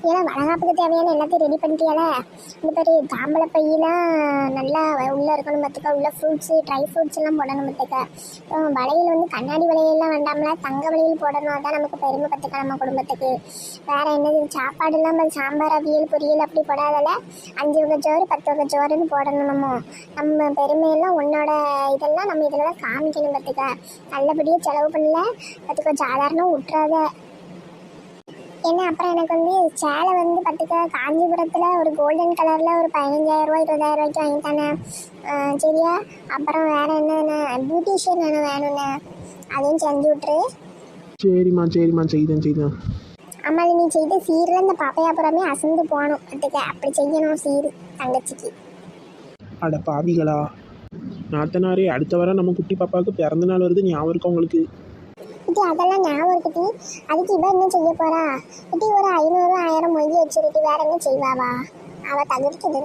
ஏன்னா வளகாப்புக்கு தேவையான எல்லாத்தையும் ரெடி பண்ணிட்டியால. இந்த மாதிரி தாம்பளை பையெல்லாம் நல்லா உள்ளே இருக்கணும் பார்த்துக்க. உள்ள ஃப்ரூட்ஸு ட்ரை ஃப்ரூட்ஸ் எல்லாம் போடணும் பார்த்துக்க. வளையல் வந்து கண்ணாடி வளையல்லாம் வேண்டாம்ல, தங்க வளையல் போடணும். அதான் நமக்கு பெருமை பார்த்துக்க நம்ம குடும்பத்துக்கு. வேறு என்னது சாப்பாடுலாம் சாம்பார் அவியல் பொரியல் அப்படி போடாதல 5 வகை சோறு 10 வகை சோறுன்னு போடணும். நம்ம பெருமையெல்லாம் உன்னோட இதெல்லாம் நம்ம இதில் தான் காமிக்கணும் பார்த்துக்க. நல்லபடியாக செலவு பண்ணல பார்த்துக்க, சாதாரணம் விட்டுறாத. ஏன்னா அப்புறம் எனக்கு வந்து சேலை வந்து பார்த்துக்க காஞ்சிபுரத்தில் ஒரு கோல்டன் கலரில் ஒரு 15,000 ரூபா 20,000 ரூபாய்க்கு வாங்கித்தானே. சரியா? அப்புறம் வேறு என்னென்ன பியூட்டிஷியன் வேணும்ண்ணே, அதையும் செஞ்சு விட்ரு. சரிம்மா செய்தேன். அம்மா நீ செய்த சீரில் இந்த பாப்பையாப்புறமே அசந்து போகணும் பார்த்துக்க. அப்படி செய்யணும் சீர் தங்கச்சிக்கு. அட பாவிகளா, நாத்தனாரே அடுத்த வாரம் நம்ம குட்டி பாப்பாவுக்கு பிறந்த நாள் வருது, ஞாபகம் இருக்கா உங்களுக்கு? குட்டி அதெல்லாம் ஞாபகம் இருக்குட்டி. அதுக்கு இவ என்ன செய்ய போறா குட்டி? ஒரு 500 1000 மொழி வச்சிருட்டி, வேற என்ன செய்வாவா? அவள் தகுதிக்கு